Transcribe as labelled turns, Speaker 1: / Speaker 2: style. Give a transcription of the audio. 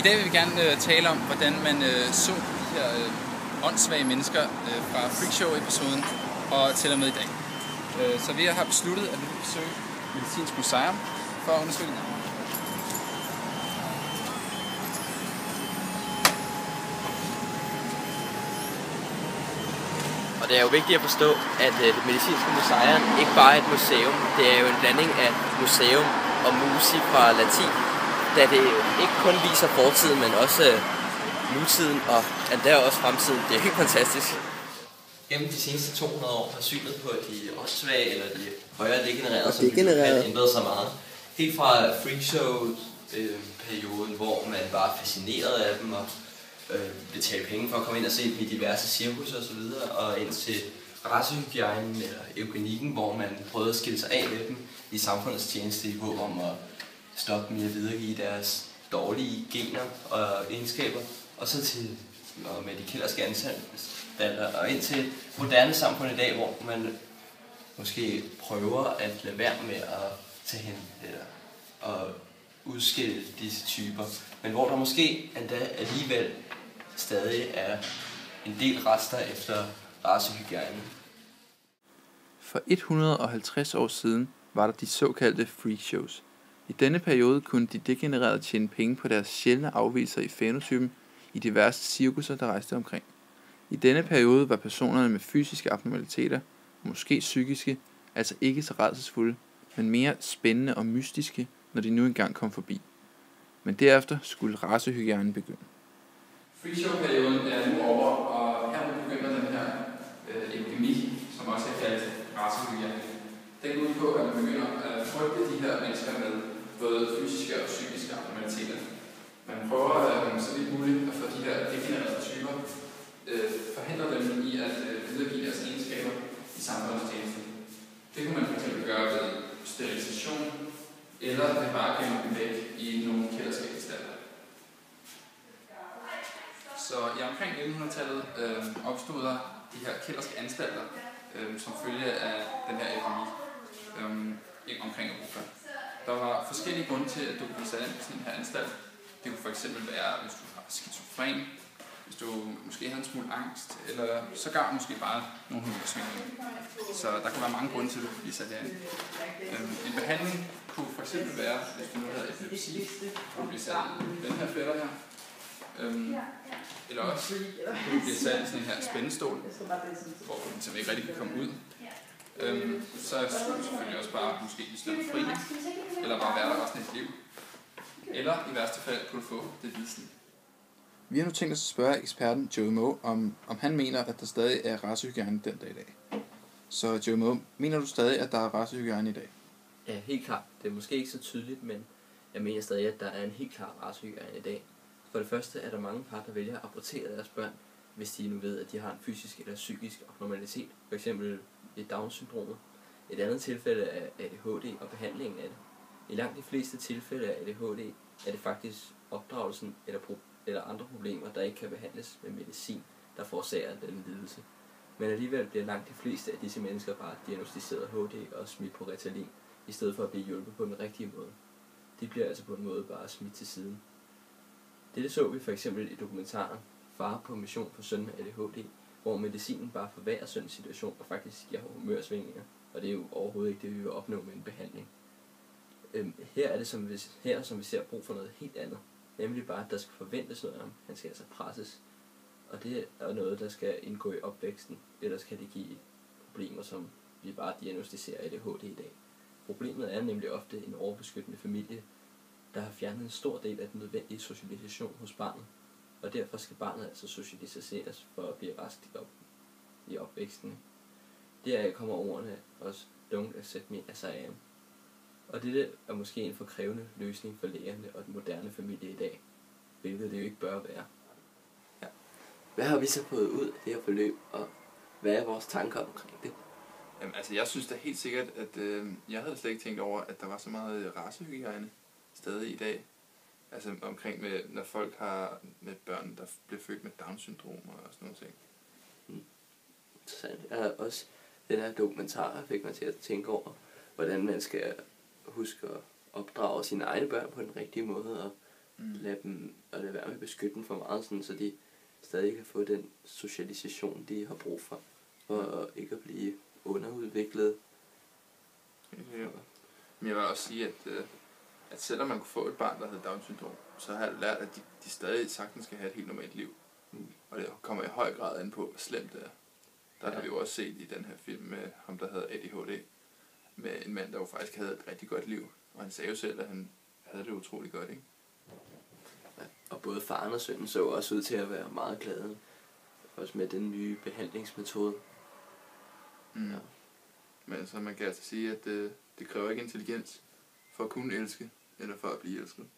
Speaker 1: I dag vil vi gerne tale om, hvordan man så de her åndssvage mennesker fra Freakshow-episoden og til og med i dag. Så vi har besluttet, at vi vil besøge Medicinsk Museum for at undersøge det.
Speaker 2: Og det er jo vigtigt at forstå, at det Medicinske Museum ikke bare er et museum, det er jo en blanding af museum og musi fra latin, da det ikke kun viser fortiden, men også nutiden og endda også fremtiden. Det er helt fantastisk. Gennem de seneste 200 år har synet på de åndssvage eller de højere degenererede, som har ændret sig meget. Helt fra freakshow-perioden, hvor man var fascineret af dem og betale penge for at komme ind og se dem i diverse cirkus og så videre, og ind til racehygiejnen eller eugenikken, hvor man prøvede at skille sig af med dem i samfundets tjeneste i håb om at stoppe dem i at videregive deres dårlige gener og egenskaber, og så til med de kælderske anstalter, og ind til moderne samfund i dag, hvor man måske prøver at lade være med at tage hen eller at udskille disse typer, men hvor der måske endda alligevel stadig er en del rester efter racehygiejnen.
Speaker 1: For 150 år siden var der de såkaldte freakshows. I denne periode kunne de degenererede tjene penge på deres sjældne afvigelser i fænotypen i diverse cirkusser, der rejste omkring. I denne periode var personerne med fysiske abnormaliteter, og måske psykiske, altså ikke så rædselsfulde, men mere spændende og mystiske, når de nu engang kom forbi. Men derefter skulle racehygiejnen begynde. Freakshow-perioden er nu over, og her begynder den her eugeni, som også er kaldt racehygiejne. Den går ud på, at man begynder at frygte de her mennesker med både fysiske og psykiske abnormaliteter. Man prøver så vidt muligt at få de her degenererede typer, forhindre dem i at videregive deres egenskaber i samfundets tjeneste. Det kunne man fx gøre ved sterilisation, eller ved bare at gemme dem væk i nogle kælderske anstalter. Så i omkring 1900-tallet opstod der de her kælderske anstalter, som følge af den her epidemi omkring Europa. Der var forskellige grunde til, at du kunne blive sat ind på sådan en her anstalt. Det kunne fx være, hvis du var skizofren, hvis du måske havde en smule angst, eller sågar måske bare nogle humørsvingninger. Så der kunne være mange grunde til, at du kunne blive sat herind. En behandling kunne fx være, hvis du nu havde epilepsi, kunne du blive sat i den her fætter her. Eller også kunne du blive sat i sådan en her spændestol, hvor du ligesom ikke rigtig kan komme ud. Så skulle du selvfølgelig også bare måske blive slæbt fri, eller bare være der resten af dit liv. Eller i værste fald kunne du få det visne. Vi har nu tænkt os at spørge eksperten Joey Moe, om han mener, at der stadig er racehygiejne den dag i dag. Så Joey Moe, mener du stadig, at der er racehygiejne i dag?
Speaker 2: Ja, helt klart. Det er måske ikke så tydeligt, men jeg mener stadig, at der er en helt klar racehygiejne i dag. For det første er der mange par, der vælger at abortere deres børn, hvis de nu ved, at de har en fysisk eller psykisk abnormalitet, f.eks. et Down-syndrom. Et andet tilfælde er ADHD og behandlingen af det. I langt de fleste tilfælde af ADHD er det faktisk opdragelsen eller andre problemer, der ikke kan behandles med medicin, der forårsager den lidelse. Men alligevel bliver langt de fleste af disse mennesker bare diagnosticeret HD og smidt på Ritalin, i stedet for at blive hjulpet på den rigtige måde. De bliver altså på en måde bare smidt til siden. Dette så vi for eksempel i dokumentaren Far på mission for søn med ADHD, hvor medicinen bare forværrer søns situation og faktisk giver humørsvingninger, og det er jo overhovedet ikke det, vi vil opnå med en behandling. Her er det som vi ser brug for noget helt andet, nemlig bare, at der skal forventes noget om, han skal altså presses, og det er noget, der skal indgå i opvæksten, ellers kan det give problemer, som vi bare diagnostiserer ADHD i dag. Problemet er nemlig ofte en overbeskyttende familie, der har fjernet en stor del af den nødvendige socialisation hos barnet, og derfor skal barnet altså socialiseres for at blive rask i opvæksten. Deraf kommer ordene også, don't accept me as I am. Og dette er måske en for krævende løsning for lægerne og den moderne familie i dag, hvilket det jo ikke bør være. Ja. Hvad har vi så fået ud af det her forløb, og hvad er vores tanker omkring det?
Speaker 1: Jamen, altså, jeg synes da helt sikkert, at jeg havde slet ikke tænkt over, at der var så meget racehygiejne stadig i dag. Altså omkring med, når folk har med børn, der bliver født med Down-syndrom og sådan nogle ting.
Speaker 2: Interessant. Jeg har også den her dokumentar fik mig til at tænke over, hvordan man skal huske at opdrage sine egne børn på den rigtige måde, og lade være med at beskytte dem for meget, sådan, så de stadig kan få den socialisation, de har brug for ikke at blive underudviklet.
Speaker 1: Ja. Men jeg vil også sige, at selvom man kunne få et barn, der havde Down-syndrom, så har jeg lært, at de stadig sagtens skal have et helt normalt liv. Og det kommer i høj grad an på, hvor slemt det er. Der har vi jo også set i den her film med ham, der hedder ADHD, med en mand, der jo faktisk havde et rigtig godt liv. Og han sagde jo selv, at han havde det utroligt godt, ikke?
Speaker 2: Ja. Og både faren og sønnen så også ud til at være meget glade. Også med den nye behandlingsmetode.
Speaker 1: Ja. Men så man kan altså sige, at det kræver ikke intelligens for at kunne elske, eller for at blive elsket.